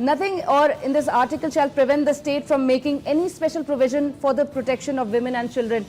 Nothing or in this article shall prevent the state from making any special provision for the protection of women and children.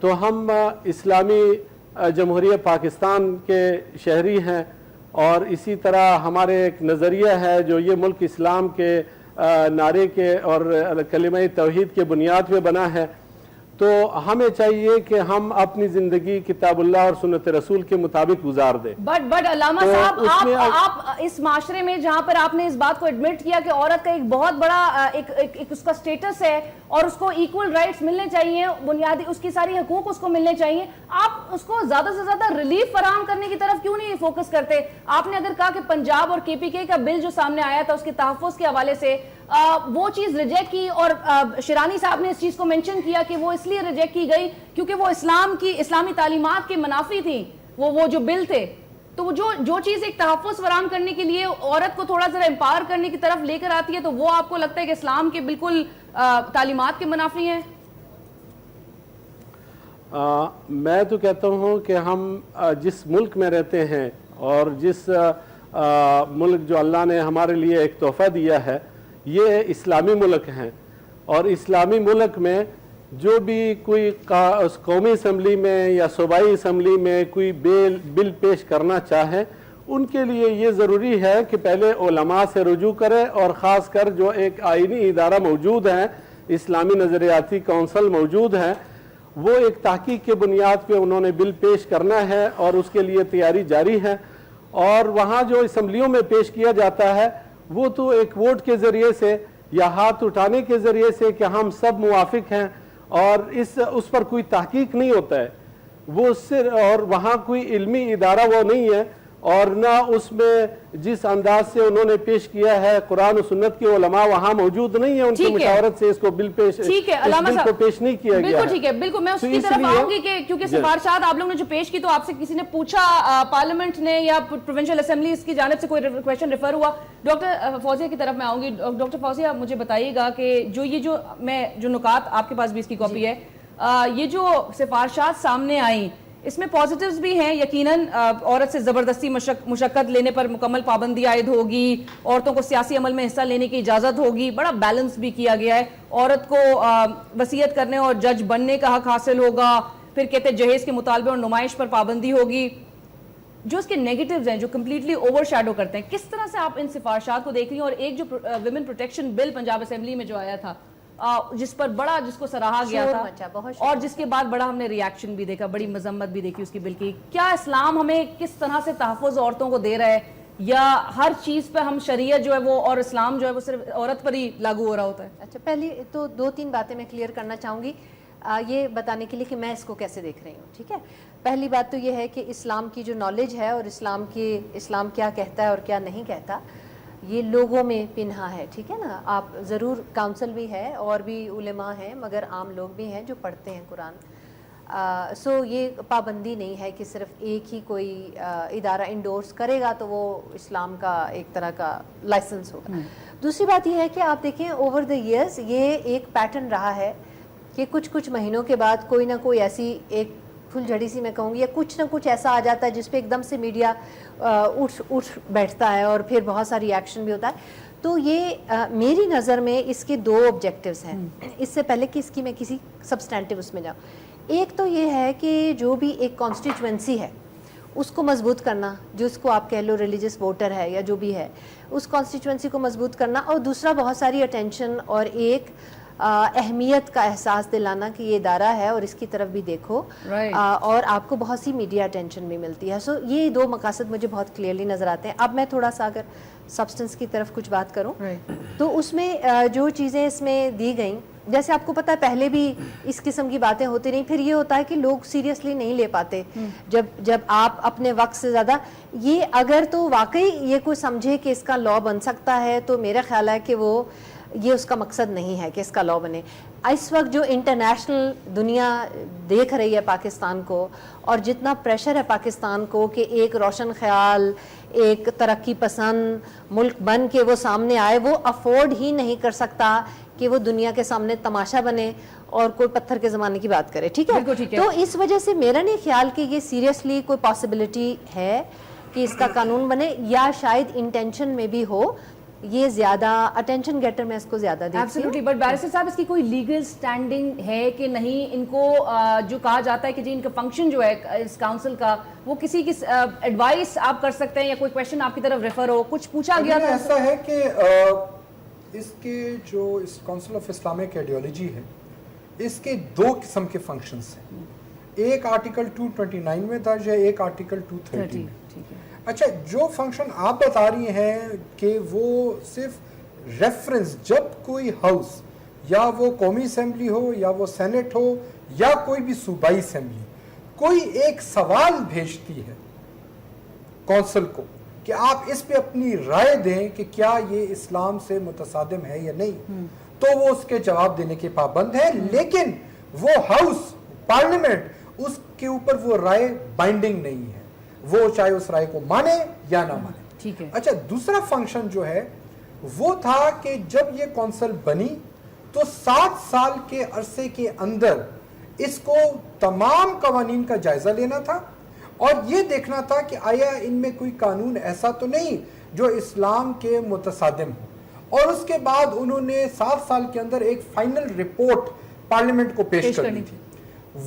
تو ہم اسلامی جمہوریہ پاکستان کے شہری ہیں اور اسی طرح ہمارے ایک نظریہ ہے جو یہ ملک اسلام کے نعرے کے اور کلمہ توحید کے بنیاد پہ بنا ہے. تو ہمیں چاہیے کہ ہم اپنی زندگی کتاب اللہ اور سنت رسول کے مطابق گزار دیں. بٹ علامہ صاحب آپ اس معاشرے میں جہاں پر آپ نے اس بات کو ایڈمٹ کیا کہ عورت کا ایک بہت بڑا ایک اس کا سٹیٹس ہے اور اس کو ایکول رائٹس ملنے چاہیے, بنیادی اس کی ساری حقوق اس کو ملنے چاہیے, آپ اس کو زیادہ سے زیادہ ریلیف فراہم کرنے کی طرف کیوں نہیں فوکس کرتے؟ آپ نے اگر کہا کہ پنجاب اور کے پی کے کا بل جو سامنے آیا تھا اس کے تحفظ کے حوالے سے وہ چیز ریجیکٹ کی, اور شیرانی صاحب نے اس چیز کو منشن کیا کہ وہ اس لیے ریجیکٹ کی گئی کیونکہ وہ اسلامی تعلیمات کے منافی تھیں وہ جو بل تھے. تو جو چیز ایک تحفظ فراہم کرنے کے لیے عورت کو تھوڑا ذرا امپاور کرنے کی طرف لے کر آتی ہے تو وہ آپ کو لگتا ہے کہ اسلام کے بالکل تعلیمات کے منافی ہیں؟ میں تو کہتا ہوں کہ ہم جس ملک میں رہتے ہیں اور جس ملک جو اللہ نے ہمارے لیے ایک تحفہ دیا ہے یہ اسلامی ملک ہیں, اور اسلامی ملک میں جو بھی کوئی قومی اسمبلی میں یا صوبائی اسمبلی میں کوئی بل پیش کرنا چاہے ان کے لیے یہ ضروری ہے کہ پہلے علماء سے رجوع کرے, اور خاص کر جو ایک آئینی ادارہ موجود ہے اسلامی نظریاتی کونسل موجود ہے وہ ایک تحقیق کے بنیاد پہ انہوں نے بل پیش کرنا ہے اور اس کے لیے تیاری جاری ہے. اور وہاں جو اسمبلیوں میں پیش کیا جاتا ہے وہ تو ایک ووٹ کے ذریعے سے یا ہاتھ اٹھانے کے ذریعے سے کہ ہم سب موافق ہیں, اور اس پر کوئی تحقیق نہیں ہوتا ہے وہ اور وہاں کوئی علمی ادارہ وہ نہیں ہے, اور نہ اس میں جس انداز سے انہوں نے پیش کیا ہے قرآن و سنت کے علماء وہاں موجود نہیں ہیں, ان کی مشاورت سے اس کو بل پیش نہیں کیا گیا. بالکل ٹھیک ہے, بالکل میں اس کی طرف آؤں گی کہ کیونکہ سفارشات آپ لوگوں نے جو پیش کی تو آپ سے کسی نے پوچھا پارلیمنٹ نے یا پروونشل اسمبلیز کی جانب سے کوئی کویشچن ریفر ہوا. ڈاکٹر فوزیہ کی طرف میں آؤں گی. ڈاکٹر فوزیہ مجھے بتائیے گا کہ جو نکات آپ کے پاس بھی اس کی کاپی ہے, یہ جو سفارشات سامنے آئیں اس میں پازیٹیوز بھی ہیں. یقیناً عورت سے زبردستی مشقت لینے پر مکمل پابندی عائد ہوگی, عورتوں کو سیاسی عمل میں حصہ لینے کی اجازت ہوگی, بڑا بیلنس بھی کیا گیا ہے, عورت کو وصیت کرنے اور جج بننے کا حق حاصل ہوگا, پھر کہتے ہیں جہیز کے مطالبے اور نمائش پر پابندی ہوگی. جو اس کے نیگیٹیوز ہیں جو کمپلیٹلی اوور شیڈو کرتے ہیں, کس طرح سے آپ ان سفارشات کو دیکھ رہی ہیں؟ اور ایک جو women protection bill Punjab assembly میں جو آیا تھا جس کو سراہا گیا تھا اور جس کے بعد بڑا ہم نے ری ایکشن بھی دیکھا, بڑی مذمت بھی دیکھی اس کی بل کی, کیا اسلام ہمیں کس طرح سے تحفظ عورتوں کو دے رہا ہے, یا ہر چیز پہ ہم شریعت جو ہے وہ اور اسلام جو ہے وہ صرف عورت پر ہی لاگو ہو رہا ہوتا ہے؟ اچھا, پہلی تو 2-3 باتیں میں کلیئر کرنا چاہوں گی یہ بتانے کے لیے کہ میں اس کو کیسے دیکھ رہی ہوں. ٹھیک ہے, پہلی بات تو یہ ہے کہ اسلام کی جو نالج ہے اور اسلام کیا کہتا ہے اور کیا نہیں کہتا یہ لوگوں میں پنہا ہے. ٹھیک ہے نا, آپ ضرور کاؤنسل بھی ہے اور بھی علماء ہیں مگر عام لوگ بھی ہیں جو پڑھتے ہیں قرآن. یہ پابندی نہیں ہے کہ صرف ایک ہی کوئی ادارہ انڈورس کرے گا تو وہ اسلام کا ایک طرح کا لائسنس ہوگا. دوسری بات یہ ہے کہ آپ دیکھیں اوور دا ایئرز یہ ایک پیٹرن رہا ہے کہ کچھ مہینوں کے بعد کوئی نہ کوئی ایسی ایک پھول جھڑی سی میں کہوں گی یا کچھ نہ کچھ ایسا آ جاتا ہے جس پہ ایک دم سے میڈیا اٹھ بیٹھتا ہے اور پھر بہت ساری ایکشن بھی ہوتا ہے. تو یہ میری نظر میں اس کے 2 آبجیکٹیوز ہیں. اس سے پہلے کہ اس کی میں کسی سبسٹینٹیو اس میں جاؤں, ایک تو یہ ہے کہ جو بھی ایک کانسٹیچوئنسی ہے اس کو مضبوط کرنا, جو اس کو آپ کہہ لو ریلیجس ووٹر ہے یا جو بھی ہے اس کانسٹیچوئنسی کو مضبوط کرنا, اور دوسرا بہت ساری اٹینشن اور ایک اہمیت کا احساس دلانا کہ یہ ادارہ ہے اور اس کی طرف بھی دیکھو, اور آپ کو بہت سی میڈیا اٹینشن بھی ملتی ہے. سو یہ 2 مقاصد مجھے بہت کلیئرلی نظر آتے ہیں. اب میں تھوڑا سا اگر سبسٹنس کی طرف کچھ بات کروں تو اس میں جو چیزیں اس میں دی گئیں, جیسے آپ کو پتا ہے پہلے بھی اس قسم کی باتیں ہوتی رہیں, پھر یہ ہوتا ہے کہ لوگ سیریسلی نہیں لے پاتے جب آپ اپنے وقت سے زیادہ یہ اگر تو واقعی یہ کوئی سمجھے کہ اس کا لا بن سکتا ہے تو میرا خیال ہے کہ وہ یہ اس کا مقصد نہیں ہے کہ اس کا لا بنے. اس وقت جو انٹرنیشنل دنیا دیکھ رہی ہے پاکستان کو اور جتنا پریشر ہے پاکستان کو کہ ایک روشن خیال ایک ترقی پسند ملک بن کے وہ سامنے آئے, وہ افورڈ ہی نہیں کر سکتا کہ وہ دنیا کے سامنے تماشا بنے اور کوئی پتھر کے زمانے کی بات کرے. ٹھیک ہے, تو اس وجہ سے میرا نہیں خیال کہ یہ سیریسلی کوئی پاسبلٹی ہے کہ اس کا قانون بنے, یا شاید انٹینشن میں بھی ہو یہ زیادہ اٹینشن گیٹر میں اس کو زیادہ دیکھتی ہوں. ایبسلیوٹلی. بٹ بیرسٹر صاحب اس کی کوئی لیگل سٹینڈنگ ہے کہ نہیں؟ ان کو جو کہا جاتا ہے کہ جی ان کا فنکشن جو ہے اس کاؤنسل کا وہ کسی کی ایڈوائس آپ کر سکتے ہیں یا کوئی کویشچن آپ کی طرف ریفر ہو، کچھ پوچھا گیا تھا؟ ایسا ہے کہ اس کے جو اس کاؤنسل آف اسلامک آئیڈیالوجی ہے اس کے دو قسم کے فنکشنز ہیں. ایک آرٹیکل 229 میں درج ہے، ایک آرٹیکل 230 میں. اچھا، جو فنکشن آپ بتا رہی ہیں کہ وہ صرف ریفرنس جب کوئی ہاؤس یا وہ قومی اسمبلی ہو یا وہ سینٹ ہو یا کوئی بھی صوبائی اسمبلی کوئی ایک سوال بھیجتی ہے کونسل کو کہ آپ اس پہ اپنی رائے دیں کہ کیا یہ اسلام سے متصادم ہے یا نہیں، تو وہ اس کے جواب دینے کے پابند ہے. لیکن وہ ہاؤس پارلیمنٹ اس کے اوپر وہ رائے بائنڈنگ نہیں ہے، وہ چاہے اس رائے کو مانے یا نہ مانے. ٹھیک ہے. اچھا، دوسرا فنکشن جو ہے وہ تھا کہ جب یہ کونسل بنی تو 7 سال کے عرصے کے اندر اس کو تمام قوانین کا جائزہ لینا تھا اور یہ دیکھنا تھا کہ آیا ان میں کوئی قانون ایسا تو نہیں جو اسلام کے متصادم ہو. اور اس کے بعد انہوں نے 7 سال کے اندر ایک فائنل رپورٹ پارلیمنٹ کو پیش کرنی تھی.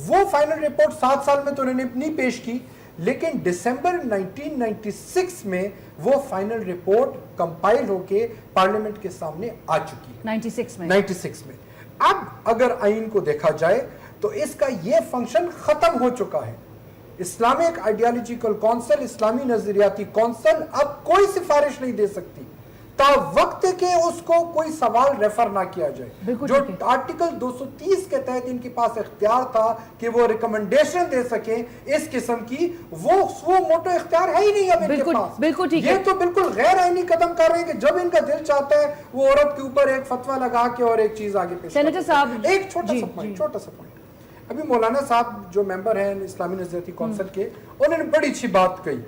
وہ فائنل رپورٹ 7 سال میں تو انہوں نے نہیں پیش کی، لیکن دسمبر 1996 میں وہ فائنل رپورٹ کمپائل ہو کے پارلیمنٹ کے سامنے آ چکی ہے. 96 میں. اب اگر آئین کو دیکھا جائے تو اس کا یہ فنکشن ختم ہو چکا ہے. اسلامک آئیڈیالوجیکل کونسل، اسلامی نظریاتی کونسل اب کوئی سفارش نہیں دے سکتی تا وقت کہ اس کو کوئی سوال ریفر نہ کیا جائے. جو آرٹیکل 230 کے تحت ان کے پاس اختیار تھا کہ وہ ریکمنڈیشن دے سکیں اس قسم کی، وہ موٹو اختیار ہے ہی نہیں اب ان کے پاس. یہ تو بالکل غیر آئینی قدم کر رہے ہیں کہ جب ان کا دل چاہتا ہے وہ عورت کے اوپر ایک فتویٰ لگا کے اور ایک چیز آگے پیش کرتے ہیں. سینیٹر صاحب ایک چھوٹا سا پوائنٹ. ابھی مولانا صاحب جو ممبر ہیں اسلامی نظریاتی کونسل کے، انہوں نے بڑی اچھی بات کہی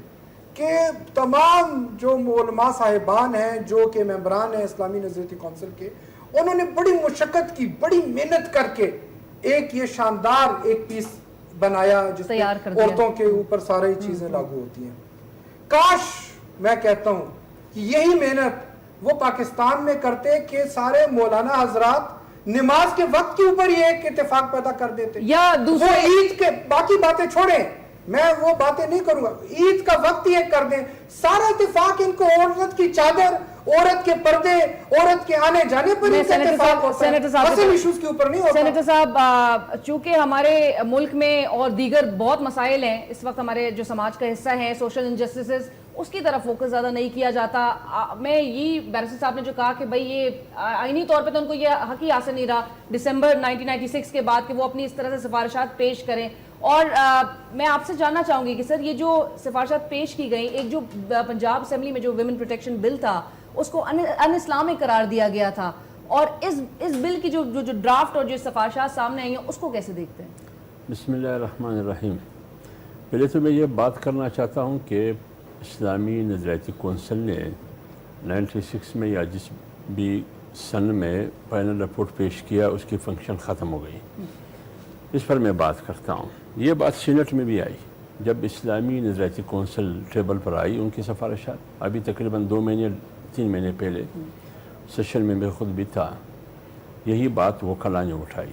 کہ تمام جو علماء صاحبان ہیں جو کہ ممبران ہیں اسلامی نظریاتی کونسل کے، انہوں نے بڑی مشقت کی، بڑی محنت کر کے ایک یہ شاندار ایک پیس بنایا جس میں عورتوں کے اوپر ساری چیزیں لاگو ہوتی ہیں. کاش میں کہتا ہوں کہ یہی محنت وہ پاکستان میں کرتے کہ سارے مولانا حضرات نماز کے وقت کے اوپر یہ ایک اتفاق پیدا کر دیتے. یا وہ عید کے باقی باتیں چھوڑیں، میں وہ باتیں نہیں کروں گا، عید کا وقت ہی ایک کر دیں. سارا اتفاق ان کو عورت کی چادر، عورت کے پردے، عورت کے آنے جانے پر اتفاق ہوتا ہے، مسئلہ ایشوز کے اوپر نہیں ہوتا. سینیٹر صاحب، چونکہ ہمارے ملک میں اور دیگر بہت مسائل ہیں اس وقت ہمارے جو سماج کا حصہ ہیں، سوشل انجسٹسز، اس کی طرف فوکس زیادہ نہیں کیا جاتا. میں یہ بیرسٹر صاحب نے جو کہا کہ بھائی یہ آئینی طور پہ تو ان کو یہ حق ہی حاصل نہیں رہا دسمبر 1996 کے بعد کہ وہ اپنی اس طرح سے سفارشات پیش کریں. اور میں آپ سے جاننا چاہوں گی کہ سر یہ جو سفارشات پیش کی گئی، ایک جو پنجاب اسمبلی میں جو ویمن پروٹیکشن بل تھا اس کو ان اسلامک قرار دیا گیا تھا، اور اس بل کی جو ڈرافٹ اور جو سفارشات سامنے آئی ہیں اس کو کیسے دیکھتے ہیں؟ بسم اللہ الرحمن الرحیم. پہلے تو میں یہ بات کرنا چاہتا ہوں کہ اسلامی نظریاتی کونسل نے 96 میں یا جس بھی سن میں فائنل رپورٹ پیش کیا اس کی فنکشن ختم ہو گئی. اس پر میں بات کرتا ہوں. یہ بات سینٹ میں بھی آئی جب اسلامی نظریاتی کونسل ٹیبل پر آئی ان کی سفارشات. ابھی تقریباً 2-3 مہینے پہلے سیشن میں میں خود بھی تھا. یہی بات وکلاء نے اٹھائی.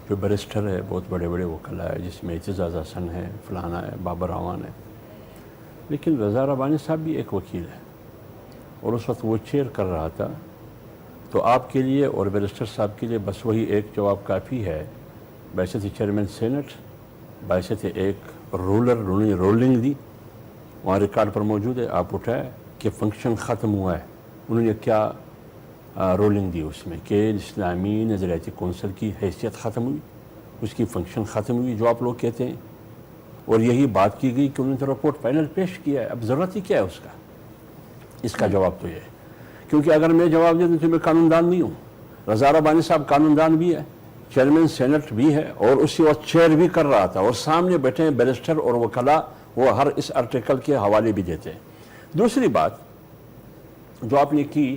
جو بیرسٹر ہے، بہت بڑے بڑے وکلاء ہے جس میں اعتزاز حسن ہے، فلانا ہے، بابر اعوان ہے، لیکن رضا ربانی صاحب بھی ایک وکیل ہے اور اس وقت وہ چیئر کر رہا تھا. تو آپ کے لیے اور بیرسٹر صاحب کے لیے بس وہی ایک جواب کافی ہے. بحیثیت چیئرمین سینٹ، بحیثیت ایک رولنگ دی، وہاں ریکارڈ پر موجود ہے، آپ اٹھائے کہ فنکشن ختم ہوا ہے. انہوں نے کیا رولنگ دی اس میں کہ اسلامی نظریاتی کونسل کی حیثیت ختم ہوئی، اس کی فنکشن ختم ہوئی جو آپ لوگ کہتے ہیں. اور یہی بات کی گئی کہ انہوں نے رپورٹ فائنل پیش کیا ہے. اب ضرورت ہی کیا ہے اس کا؟ اس کا جواب تو یہ ہے، کیونکہ اگر میں جواب دے دوں تو میں قانون دان نہیں ہوں. رضا ربانی صاحب قانون دان بھی ہے، چیئرمین سینٹ بھی ہے، اور اسی وقت چیئر بھی کر رہا تھا، اور سامنے بیٹھے ہیں بیرسٹر اور وکلاء، وہ ہر اس آرٹیکل کے حوالے بھی دیتے ہیں. دوسری بات جو آپ نے کی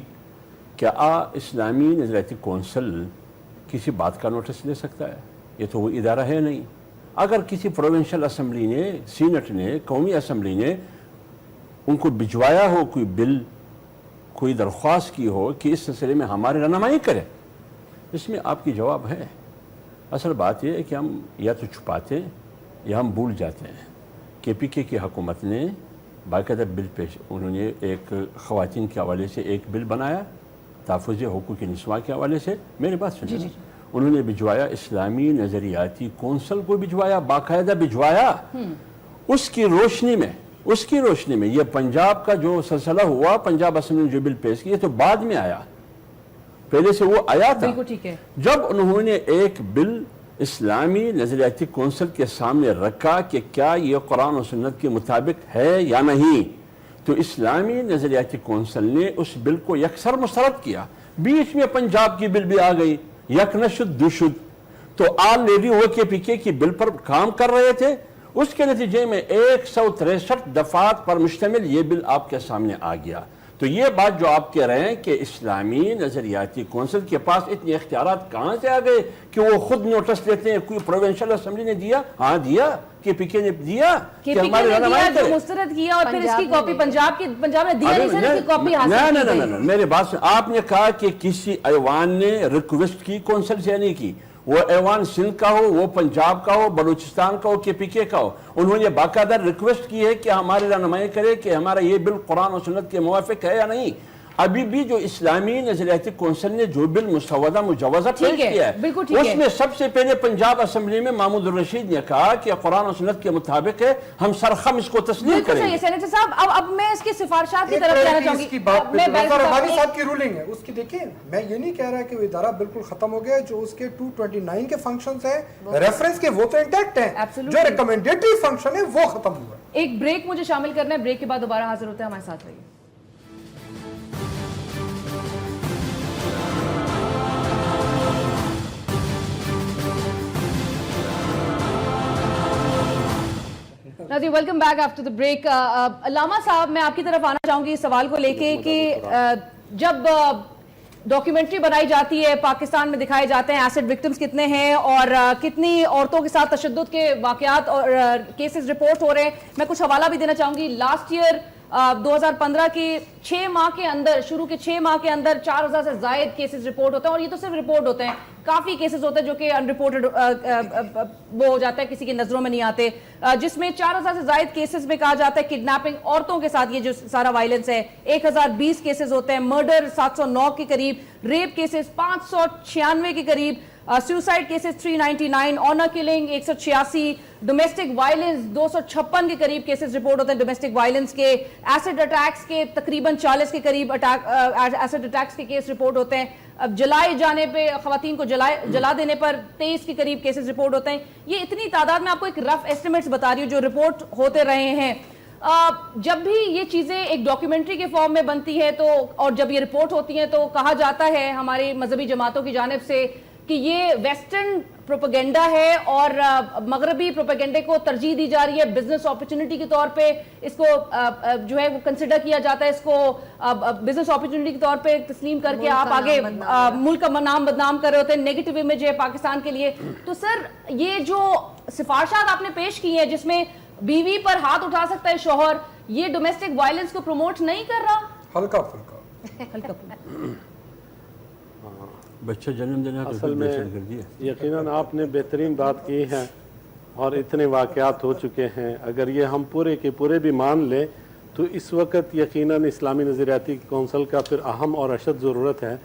کہ اسلامی نظریاتی کونسل کسی بات کا نوٹس لے سکتا ہے؟ یہ تو وہ ادارہ ہے نہیں. اگر کسی پروونشل اسمبلی نے، سینٹ نے، قومی اسمبلی نے ان کو بھجوایا ہو کوئی بل، کوئی درخواست کی ہو کہ اس سلسلے میں ہماری رہنمائی کرے، اس میں آپ کی جواب ہے۔ اصل بات یہ ہے کہ ہم یا تو چھپاتے ہیں یا ہم بھول جاتے ہیں کہ پی کے کی حکومت نے باقاعدہ بل پیش، انہوں نے ایک خواتین کے حوالے سے ایک بل بنایا، تحفظ حقوق نسواں کے حوالے سے، میری بات سنیں، انہوں نے بھجوایا اسلامی نظریاتی کونسل کو، بھجوایا باقاعدہ بھجوایا۔ اس کی روشنی میں یہ پنجاب کا جو سلسلہ ہوا، پنجاب اسمبلی نے جو بل پیش کیا، تو بعد میں آیا، پہلے سے وہ آیا تھا۔ بالکل ٹھیک ہے۔ جب انہوں نے ایک بل اسلامی نظریاتی کونسل کے سامنے رکھا کہ کیا یہ قرآن و سنت کے مطابق ہے یا نہیں، تو اسلامی نظریاتی کونسل نے اس بل کو یکسر مسترد کیا۔ بیچ میں پنجاب کی بل بھی آ گئی، یک نشد دوشد، تو آلریڈی وہ کے پی کے کی بل پر کام کر رہے تھے۔ اس کے نتیجے میں 163 دفعات پر مشتمل یہ بل آپ کے سامنے آ گیا۔ تو یہ بات جو آپ کہہ رہے ہیں کہ اسلامی نظریاتی کونسل کے پاس اتنے اختیارات کہاں سے آ گئے کہ وہ خود نوٹس دیتے ہیں؟ کوئی پروونشل اسمبلی نے دیا؟ ہاں دیا، کے پی کے نے دیا کہ ہماری رہنمائی کرے، مسترد کیا، اور پھر اس کی کاپی پنجاب نے دیا نہیں، سر اس کی کاپی حاصل کی گئی۔ نہیں، میرے بات سے آپ نے کہا کہ کسی ایوان نے ریکویسٹ کی، کونسل سے نہیں کی، وہ ایوان سندھ کا ہو، وہ پنجاب کا ہو، بلوچستان کا ہو، کے پی کے کا ہو، انہوں نے باقاعدہ ریکویسٹ کی ہے کہ ہماری رہنمائی کرے کہ ہمارا یہ بل قرآن و سنت کے موافق ہے یا نہیں۔ ابھی بھی جو اسلامی نظریاتی کونسل نے جو بل مسودہ مجوزہ پیش کیا ہے، اس میں سب سے پہلے پنجاب اسمبلی میں محمود الرشید نے کہا کہ قرآن و سنت کے مطابق ہے، ہم سرخم اس کو تسلیم کریں گے۔ سینیٹر صاحب، اب میں اس کی سفارشات کی طرف جانا چاہوں گی۔ اس کی بات پہ ربانی صاحب کی رولنگ ہے، اس کی دیکھیں، میں یہ نہیں کہہ رہا کہ وہ ادارہ بالکل ختم ہو گیا، جو اس کے 229 کے فنکشنز ہیں ریفرنس کے، وہ تو انٹیکٹ ہیں، جو ریکمنڈیٹری فنکشن ہے وہ ختم ہوا ہے۔ ایک بریک مجھے شامل کرنا ہے، بریک کے بعد دوبارہ حاضر ہوتے ہیں، ہمارے ساتھ رہیے۔ ناظرین welcome back after the break. علامہ صاحب، میں آپ کی طرف آنا چاہوں گی اس سوال کو لے کے کہ جب ڈاکیومنٹری بنائی جاتی ہے، پاکستان میں دکھائے جاتے ہیں ایسڈ وکٹمز کتنے ہیں اور کتنی عورتوں کے ساتھ تشدد کے واقعات اور کیسز رپورٹ ہو رہے ہیں، میں کچھ حوالہ بھی دینا چاہوں گی۔ لاسٹ ایئر 2015 کے 6 ماہ کے اندر، شروع کے 6 ماہ کے اندر 4000 سے زائد کیسز رپورٹ ہوتے ہیں، اور یہ تو صرف رپورٹ ہوتے ہیں، کافی کیسز ہوتے ہیں جو کہ ان رپورٹڈ وہ ہو جاتا ہے، کسی کی نظروں میں نہیں آتے، جس میں 4000 سے زائد کیسز میں کہا جاتا ہے کڈنیپنگ، عورتوں کے ساتھ یہ جو سارا وائلنس ہے، 1020 کیسز ہوتے ہیں، مرڈر 709 کے قریب، ریپ کیسز 596 کے قریب، suicide cases 399، honour killing 186، domestic violence 256 کے قریب کیسز رپورٹ ہوتے ہیں ڈومیسٹک وائلنس کے، ایسڈ اٹیکس کے تقریباً 40 کے قریب ایسڈ اٹیکس کے کیس رپورٹ ہوتے ہیں، اب جلائے جانے پہ، خواتین کو جلا دینے پر 23 کے قریب کیسز رپورٹ ہوتے ہیں۔ یہ اتنی تعداد میں آپ کو ایک رف ایسٹیمیٹس بتا رہی ہوں جو رپورٹ ہوتے رہے ہیں۔ جب بھی یہ چیزیں ایک ڈاکیومنٹری کے فارم میں بنتی ہے تو، اور جب یہ رپورٹ ہوتی ہیں تو کہا جاتا ہے ہماری مذہبی جماعتوں کی جانب سے کہ یہ ویسٹرن پروپیگنڈا ہے اور مغربی پروپیگنڈے کو ترجیح دی جا رہی ہے، بزنس اپرچونٹی کے طور پہ اس کو جو ہے وہ کنسیڈر کیا جاتا ہے، اس کو بزنس اپرچونٹی کے طور پہ تسلیم کر کے آپ آگے ملک کا نام بدنام کر رہے ہوتے ہیں، نیگیٹو امیج ہے پاکستان کے لیے۔ تو سر، یہ جو سفارشات آپ نے پیش کی ہیں جس میں بیوی پر ہاتھ اٹھا سکتا ہے شوہر، یہ ڈومیسٹک وائلنس کو پروموٹ نہیں کر رہا؟ ہلکا پھلکا بچہ جنم دینا اصل میں یقیناً آپ نے بہترین بات کی ہے، اور اتنے واقعات ہو چکے ہیں، اگر یہ ہم پورے کے پورے بھی مان لیں تو اس وقت یقیناً اسلامی نظریاتی کونسل کا پھر اہم اور اشد ضرورت ہے۔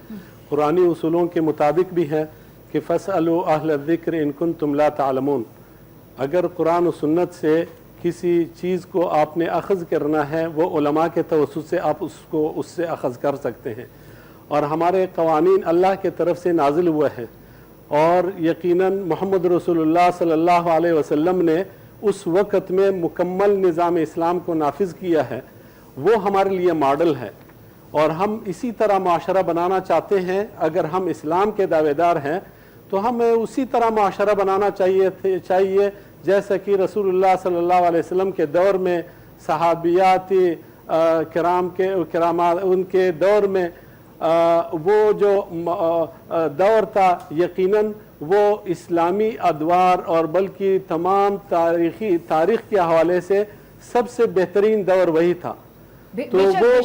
قرآنی اصولوں کے مطابق بھی ہے کہ فَاسْأَلُوا أَهْلَ الذِّكْرِ إِن كُنتُمْ لَا تَعْلَمُونَ، اگر قرآن و سنت سے کسی چیز کو آپ نے اخذ کرنا ہے، وہ علماء کے توسط سے آپ اس سے اخذ کر سکتے ہیں، اور ہمارے قوانین اللہ کے طرف سے نازل ہوا ہے، اور یقیناً محمد رسول اللہ صلی اللہ علیہ وسلم نے اس وقت میں مکمل نظام اسلام کو نافذ کیا ہے، وہ ہمارے لیے ماڈل ہے، اور ہم اسی طرح معاشرہ بنانا چاہتے ہیں۔ اگر ہم اسلام کے دعوے دار ہیں تو ہمیں اسی طرح معاشرہ بنانا چاہیے جیسا کہ رسول اللہ صلی اللہ علیہ وسلم کے دور میں صحابیات کرامات ان کے دور میں وہ جو دور تھا، یقیناً وہ اسلامی ادوار اور بلکہ تمام تاریخ کے حوالے سے سب سے بہترین دور وہی تھا۔ تو وہ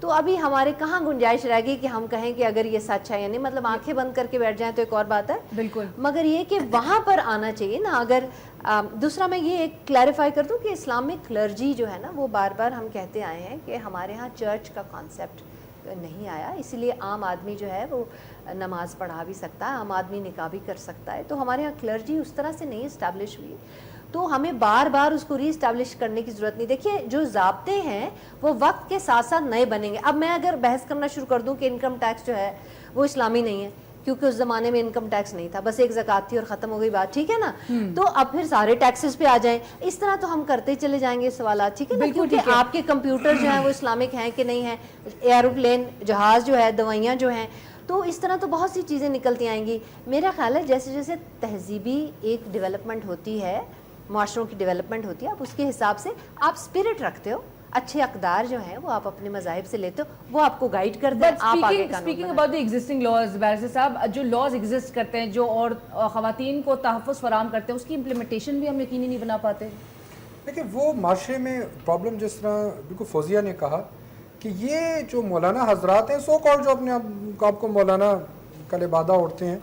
تو ابھی ہمارے کہاں گنجائش رہ گئی کہ ہم کہیں کہ اگر یہ سچ ہے، یعنی مطلب آنکھیں بند کر کے بیٹھ جائیں تو ایک اور بات ہے بالکل، مگر یہ کہ وہاں پر آنا چاہیے نا. اگر دوسرا میں یہ ایک کلیریفائی کر دوں کہ اسلامک کلرجی جو ہے نا وہ بار بار ہم کہتے آئے ہیں کہ ہمارے ہاں چرچ کا کانسیپٹ نہیں آیا، اسی لیے عام آدمی جو ہے وہ نماز پڑھا بھی سکتا ہے، عام آدمی نکاح بھی کر سکتا ہے. تو ہمارے ہاں کلرجی اس طرح سے نہیں اسٹیبلش ہوئی، تو ہمیں بار بار اس کو ری اسٹیبلش کرنے کی ضرورت نہیں. دیکھیے جو ضابطے ہیں وہ وقت کے ساتھ ساتھ نئے بنیں گے. اب میں اگر بحث کرنا شروع کر دوں کہ انکم ٹیکس جو ہے وہ اسلامی نہیں ہے، کیونکہ اس زمانے میں انکم ٹیکس نہیں تھا، بس ایک زکوٰۃ تھی اور ختم ہو گئی بات، ٹھیک ہے نا، تو اب پھر سارے ٹیکسز پہ آ جائیں، اس طرح تو ہم کرتے چلے جائیں گے سوالات، ٹھیک ہے نا، کیونکہ آپ کے کمپیوٹر جو ہیں وہ اسلامک ہیں کہ نہیں ہیں، ایروپلین جہاز جو ہے، دوائیاں جو ہیں، تو اس طرح تو بہت سی چیزیں نکلتی آئیں گی. میرا خیال ہے جیسے جیسے تہذیبی ایک ڈیولپمنٹ ہوتی ہے، معاشروں کی ڈیولپمنٹ ہوتی ہے، آپ اس کے حساب سے آپ اسپرٹ رکھتے ہو، اچھے اقدار جو ہیں وہ آپ اپنے مذاہب سے لیتے ہو، وہ آپ کو گائیڈ کرتے ہیں. آپ آگے speaking about the existing laws, barrister صاحب جو لاز ایگزسٹ کرتے ہیں جو اور خواتین کو تحفظ فراہم کرتے ہیں اس کی امپلیمنٹیشن بھی ہم یقینی نہیں بنا پاتے. دیکھیں وہ معاشرے میں پرابلم جس طرح بالکل فوزیہ نے کہا کہ یہ جو مولانا حضرات ہیں سو کال جو اپنے آپ کو مولانا کا لبادہ اوڑھتے ہیں،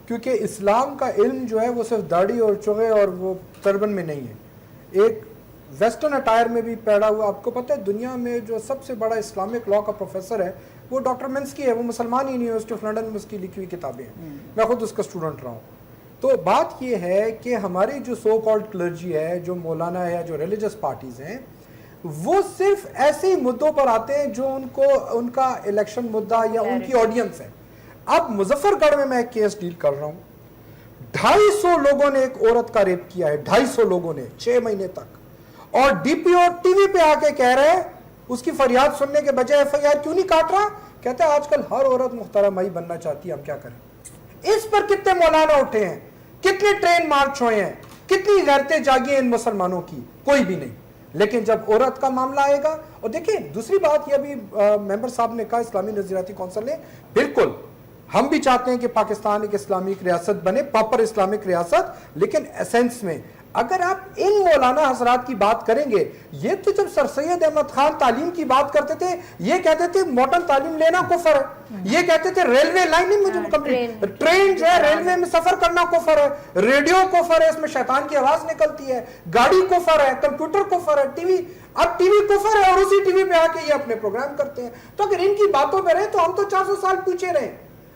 کیونکہ اسلام کا علم جو ہے وہ صرف داڑھی اور چوغے اور وہ تربن میں نہیں ہے، ایک ویسٹرن اٹائر میں بھی پیدا ہوا. آپ کو پتہ ہے دنیا میں جو سب سے بڑا اسلامک لا کا پروفیسر ہے وہ ڈاکٹر منسکی ہے، وہ مسلمان ہی نہیں، یونیورسٹی آف لنڈن میں اس کی لکھی ہوئی کتابیں ہیں، میں خود اس کا اسٹوڈنٹ رہا ہوں. تو بات یہ ہے کہ ہماری جو سو کالڈ کلرجی ہے، جو مولانا ہے، جو ریلیجس پارٹیز ہیں، وہ صرف ایسے ہی مدعوں پر آتے ہیں جو ان کا الیکشن مدعا یا ان کی آڈینس ہے. اب مظفر گڑھ میں ایک کیس ڈیل کر رہا ہوں، 250 لوگوں نے ایک عورت کا ریپ کیا ہے، 250 لوگوں نے 6 مہینے تک، اور D P O T V پہ آ کے کہہ رہے ہیں اس کی فریاد سننے کے بجائے ایف آئی آر کیوں نہیں کاٹ رہا، کہتا ہے آج کل ہر عورت محترم مائی بننا چاہتی ہے، ہم کیا کریں. اس پر کتنے مولانا اٹھے ہیں، کتنے ٹرین مارچ ہوئے ہیں، کتنی غیرتیں جاگی ہیں ان مسلمانوں کی، کوئی بھی نہیں. لیکن جب عورت کا معاملہ آئے گا، اور دیکھیں دوسری بات یہ ابھی ممبر صاحب نے کہا اسلامی نظریاتی کونسل نے، بالکل ہم بھی چاہتے ہیں کہ پاکستان ایک اسلامک ریاست بنے، پراپر اسلامک ریاست، لیکن ایسنس میں اگر آپ ان مولانا حضرات کی بات کریں گے، یہ تو جب سر سید احمد خان تعلیم کی بات کرتے تھے یہ کہتے تھے ماڈرن تعلیم لینا کفر ہے، یہ کہتے تھے ریلوے لائن ٹرین جو ہے ریلوے میں سفر کرنا کفر ہے، ریڈیو کفر ہے، اس میں شیطان کی آواز نکلتی ہے، گاڑی کفر ہے، کمپیوٹر کفر ہے، ٹی وی، اب ٹی وی کفر ہے، اور اسی ٹی وی پہ آ کے یہ اپنے پروگرام کرتے ہیں. تو اگر ان کی باتوں پہ رہے تو ہم تو 400 سال پیچھے رہے.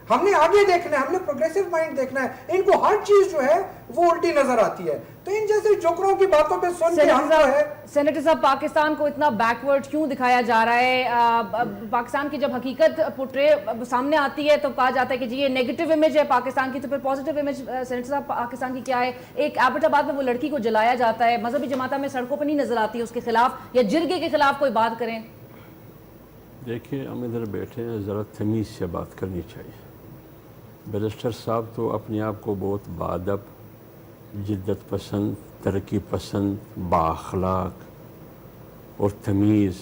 ہم نے آگے دیکھنا ہے، ہم نے پروگریسو مائنڈ دیکھنا ہے. ان کو ہر چیز جو ہے وہ الٹی نظر آتی ہے. تو ان جیسے جوکروں کی باتوں پہ سن کے ہم جو ہے. سینیٹر صاحب پاکستان کو اتنا بیکورڈ کیوں دکھایا جا رہا ہے؟ پاکستان کی جب حقیقت پورٹرے سامنے آتی ہے تو کہا جاتا ہے کہ جی یہ نیگیٹو امیج ہے پاکستان کی، تو پھر پازیٹیو امیج سینیٹر صاحب پاکستان کی کیا ہے؟ ایک ایبٹ آباد میں وہ لڑکی کو جلایا جاتا ہے، مذہبی جماعتیں میں سڑکوں پہ نہیں نظر آتی اس کے خلاف، یا جرگے کے خلاف کوئی بات کریں. دیکھیں ہم ادھر بیٹھے ہیں، ذرا تمیز سے بات کرنی چاہیے. بیرسٹر صاحب تو اپنے آپ کو بہت باادب، جدت پسند، ترقی پسند، بااخلاق اور تمیز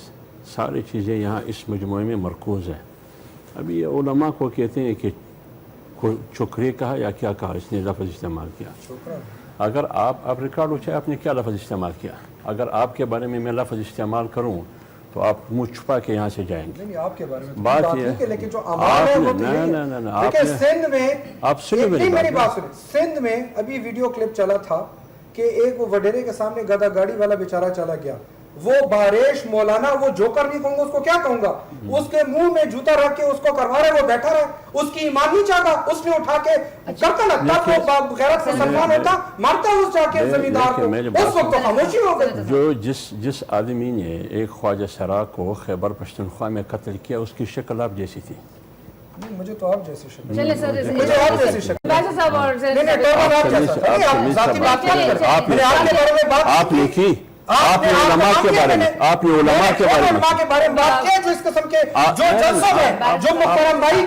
ساری چیزیں یہاں اس مجموعے میں مرکوز ہیں. ابھی یہ علماء کو کہتے ہیں کہ چکرے کہا یا کیا کہا، اس نے لفظ استعمال کیا. اگر آپ ریکارڈ ہو چاہے آپ نے کیا لفظ استعمال کیا، اگر آپ کے بارے میں لفظ استعمال کروں تو آپ منہ چھپا کے یہاں سے جائیں گے. نہیں آپ کے بارے میں بات یہ ہے لیکن جو عوام ہے وہ تو نہیں. سندھ میں آپ سنیں میری بات سنیں، سندھ میں ابھی ویڈیو کلپ چلا تھا کہ ایک وہ وڈیرے کے سامنے گدا گاڑی والا بیچارہ چلا گیا، وہ باریش مولانا، وہ جوکر نہیں کہوں گا، اس کو کیا کہوں گا، اس کے منہ میں جوتا رکھ کے اس کو کروا رہے، وہ بیٹھا رہے، اس کی ایمان نہیں چاہتا، اس نے اٹھا کے کرتا نا، تب وہ غیرت مسلمان ہوتا، مارتا اس جا کے زمیندار کو، اس وقت تو خاموشی ہو گئی. جو جس آدمی نے ایک خواجہ سرا کو خیبر پختونخوا میں قتل کیا، اس کی شکل آپ جیسی تھی. مجھے تو آپ جیسی شکل، چلے سر مجھے آپ جیسی شکل، صاحب اور آپ نے کی، آپ نے علماء کے بارے میں، آپ نے علماء کے بارے میں بات کیا جو اس قسم کے جو جلسوں میں جو مخترم بھائی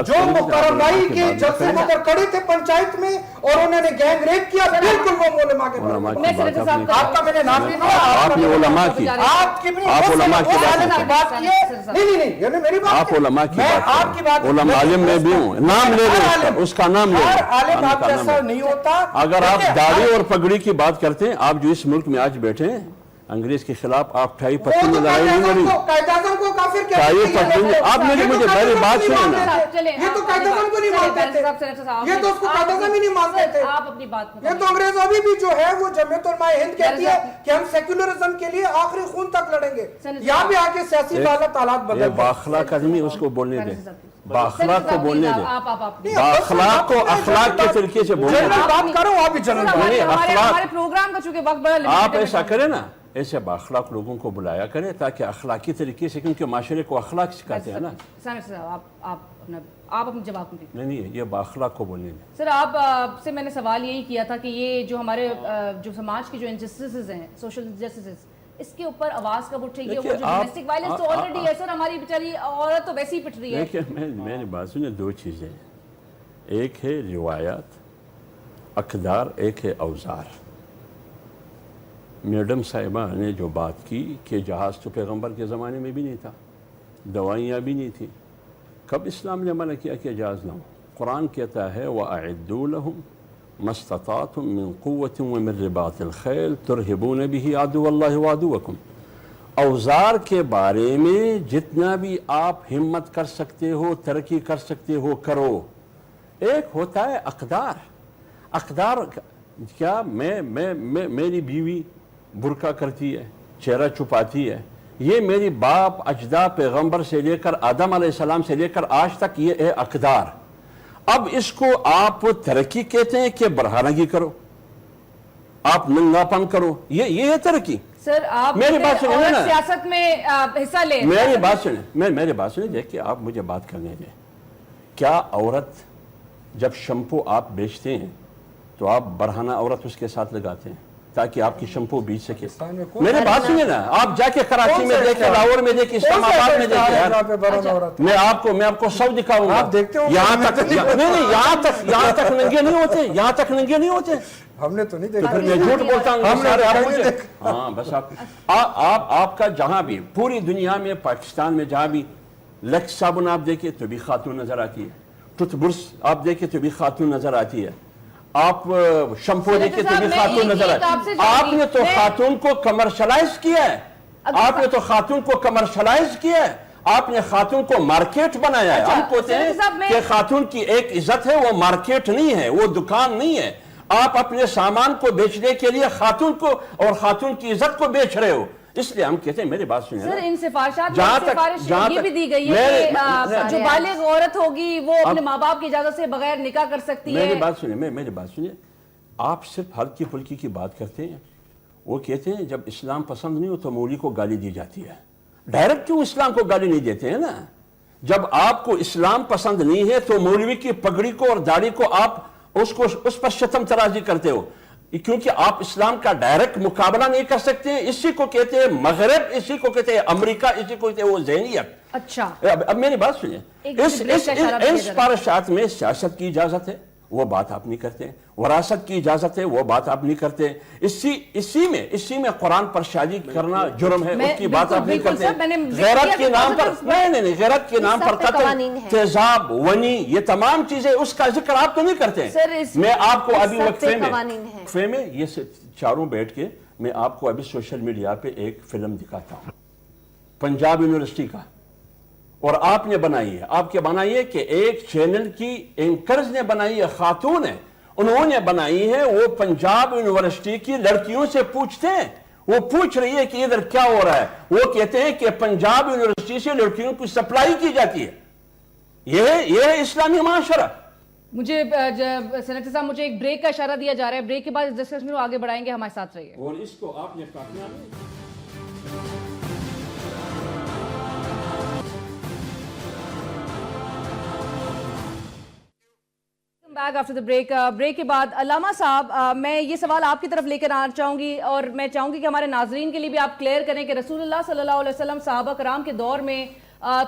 جو مخترم بھائی کے جلسے ہو کر کھڑے تھے پنچایت میں اور انہوں نے گینگ ریپ کیا، بالکل وہ علماء کے بارے میں. آپ کا میں نے نام نہیں لیا، آپ نے علماء کی، آپ کی علماء کی بات کی ہے. نہیں یعنی میری بات، آپ علماء کی آپ کی بات، علماء عالم میں بھی ہوں، نام لے لیں اس کا نام لے لیں. عالم آپ جیسا نہیں ہوتا. اگر آپ داڑھی اور پگڑی کی بات کرتے ہیں، آپ جو اس ملک میں آج بیٹھے ہیں انگریز کے خلاف آپ ٹھائی پتنی میں لڑائی نہیں لڑی. قائد اعظم کو کافر کہتے ٹھائی ہیں. پتنی آپ میری مجھے میری بات سنیں نا. یہ تو قائد اعظم کو نہیں مانتے تھے, یہ تو اس کو قائد اعظم ہی نہیں مانتے تھے. آپ اپنی بات یہ تو انگریز ابھی بھی جو ہے وہ جمعیت علماء ہند کہتی ہے کہ ہم سیکولرزم کے لیے آخری خون تک لڑیں گے. یہاں بھی آ کے سیاسی حالات بدل یہ گئے. باخلاق آدمی اس کو بولنے دیں, باخلاق کو بولنے دیں, آپ باخلاق کو اخلاق کے طریقے سے بولنے دیں. بات کرو آپ بھی جنرل ہمارے پروگرام کا چونکہ وقت بڑا آپ ایسا کریں نا, ایسے باخلاق لوگوں کو بلایا کریں تاکہ اخلاقی طریقے سے, کیونکہ معاشرے کو اخلاق سکھاتے ہیں نا. آپ اپنی جواب کمپلیٹ. نہیں یہ باخلاق کو بولنے دیں. سر آپ سے میں نے سوال یہی کیا تھا کہ یہ جو ہمارے جو سماج کی جو انجسٹسز ہیں, سوشل انجسٹسز, اس کے اوپر آواز کب اٹھے گی؟ وہ جو ڈومیسٹک وائلنس تو آلریڈی ہے سر, ہماری بیچاری عورت تو ویسے ہی پٹ رہی ہے. دیکھیں میری بات سنیں, دو چیزیں, ایک ہے روایات اقدار, ایک ہے اوزار. میڈم صاحبہ نے جو بات کی کہ جہاز تو پیغمبر کے زمانے میں بھی نہیں تھا, دوائیاں بھی نہیں تھیں, کب اسلام نے منع کیا کہ جہاز نہ ہو؟ قرآن کہتا ہے وَأَعِدُّوا لَهُمْ مَا اسْتَطَعْتُم مِّن قُوَّةٍ وَمِن رِّبَاطِ الْخَيْلِ تُرْهِبُونَ بِهِ عَدُوَّ اللَّهِ وَعَدُوَّكُمْ. اوزار کے بارے میں جتنا بھی آپ ہمت کر سکتے ہو, ترقی کر سکتے ہو, کرو. ایک ہوتا ہے اقدار. اقدار کیا میری بیوی برقع کرتی ہے, چہرہ چھپاتی ہے, یہ میری باپ اجداد پیغمبر سے لے کر آدم علیہ السلام سے لے کر آج تک یہ ہے اقدار. اب اس کو آپ ترقی کہتے ہیں کہ برہنگی کرو, آپ ننگاپن کرو, یہ ہے ترقی. سر آپ میری بات سنیں نا, سیاست میں حصہ لیں. میری بات سنیں, میری بات سنیں, دیکھیں آپ مجھے بات کرنے دیں. کیا عورت جب شیمپو آپ بیچتے ہیں تو آپ برہنہ عورت اس کے ساتھ لگاتے ہیں تاکہ آپ کی شیمپو بیچ سکے؟ میری بات سنیں نا, آپ جا کے کراچی میں دیکھیں, لاہور میں دیکھیں, اسلام آباد میں دیکھیں. میں آپ کو سب دکھاؤں گا. یہاں تک نہیں, یہاں تک ننگے نہیں ہوتے, یہاں تک ننگے نہیں ہوتے. ہم نے تو نہیں دیکھا. میں جھوٹ بولتا ہوں. ہاں بس آپ کا جہاں بھی پوری دنیا میں, پاکستان میں جہاں بھی لکس صابن آپ دیکھیں تو بھی خاتون نظر آتی ہے, ٹوتھ برش آپ دیکھیں تو بھی خاتون نظر آتی ہے, آپ شیمپو دیکھیں تو بھی خاتون نظر آتی ہے. آپ نے تو خاتون کو کمرشلائز کیا ہے, آپ نے تو خاتون کو کمرشلائز کیا ہے, آپ نے خاتون کو مارکیٹ بنایا ہے. ہم کہتے ہیں کہ خاتون کی ایک عزت ہے, وہ مارکیٹ نہیں ہے, وہ دکان نہیں ہے. آپ اپنے سامان کو بیچنے کے لیے خاتون کو اور خاتون کی عزت کو بیچ رہے ہو, اس لیے ہم کہتے ہیں. میری بات سنیں سر, ان سفارشات میں سفارش یہ بھی دی گئی ہے کہ جو بالغ عورت ہوگی وہ اپنے ماں باپ کی اجازت سے بغیر نکاح کر سکتی ہے. میری بات سنیں, آپ صرف ہلکی پھلکی کی بات کرتے ہیں. وہ کہتے ہیں جب اسلام پسند نہیں ہو تو مولوی کو گالی دی جاتی ہے. ڈائریکٹ کیوں اسلام کو گالی نہیں دیتے ہیں نا؟ جب آپ کو اسلام پسند نہیں ہے تو مولوی کی پگڑی کو اور داڑھی کو آپ اس پر شتم ترازی کرتے ہو, کیونکہ آپ اسلام کا ڈائریکٹ مقابلہ نہیں کر سکتے. اسی کو کہتے ہیں مغرب, اسی کو کہتے ہیں امریکہ, اسی کو کہتے ہیں وہ ذہنیت. اچھا اب میری بات سنیں, ان سفارشات میں سیاست کی اجازت ہے, وہ بات آپ نہیں کرتے. وراثت کی اجازت ہے, وہ بات آپ نہیں کرتے. اسی میں قرآن پر شادی کرنا جرم ہے, اس کی بات آپ نہیں کرتے. غیرت کے نام پر نہیں, غیرت کے نام پر قتل, تیزاب, ونی, یہ تمام چیزیں اس کا ذکر آپ تو نہیں کرتے. میں آپ کو ابھی وقفے میں یہ چاروں بیٹھ کے میں آپ کو ابھی سوشل میڈیا پہ ایک فلم دکھاتا ہوں, پنجاب یونیورسٹی کا, اور آپ نے بنائی ہے. آپ کے بنائی ہے کہ ایک چینل کی اینکرز نے بنائی ہے, خاتون ہے, انہوں نے بنائی ہے. وہ پنجاب یونیورسٹی کی لڑکیوں سے پوچھتے ہیں, وہ پوچھ رہی ہے کہ ادھر کیا ہو رہا ہے. وہ کہتے ہیں کہ پنجاب یونیورسٹی سے لڑکیوں کی سپلائی کی جاتی ہے. یہ ہے اسلامی معاشرہ. مجھے سینیٹر صاحب, مجھے ایک بریک کا اشارہ دیا جا رہا ہے. بریک کے بعد اس ڈسکشن میں آگے بڑھائیں گے, ہمارے ساتھ رہیے. اور اس کو آپ نے کاٹنا نہیں. بیک آفٹر دا بریک کے بعد علامہ صاحب, میں یہ سوال آپ کی طرف لے کر آنا چاہوں گی, اور میں چاہوں گی کہ ہمارے ناظرین کے لیے بھی آپ کلیئر کریں کہ رسول اللہ صلی اللہ علیہ وسلم, صحابہ کرام کے دور میں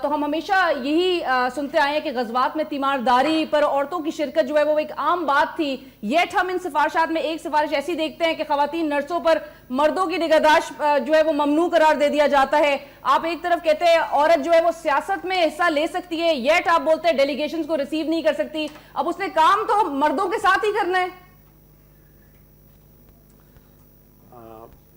تو ہم ہمیشہ یہی سنتے آئے ہیں کہ غزوات میں تیمارداری پر عورتوں کی شرکت جو ہے وہ ایک عام بات تھی. یٹ ہم ان سفارشات میں ایک سفارش ایسی دیکھتے ہیں کہ خواتین نرسوں پر مردوں کی نگہداشت جو ہے وہ ممنوع قرار دے دیا جاتا ہے. آپ ایک طرف کہتے ہیں عورت جو ہے وہ سیاست میں حصہ لے سکتی ہے, یٹ آپ بولتے ہیں ڈیلیگیشنز کو ریسیو نہیں کر سکتی. اب اس نے کام تو مردوں کے ساتھ ہی کرنا ہے.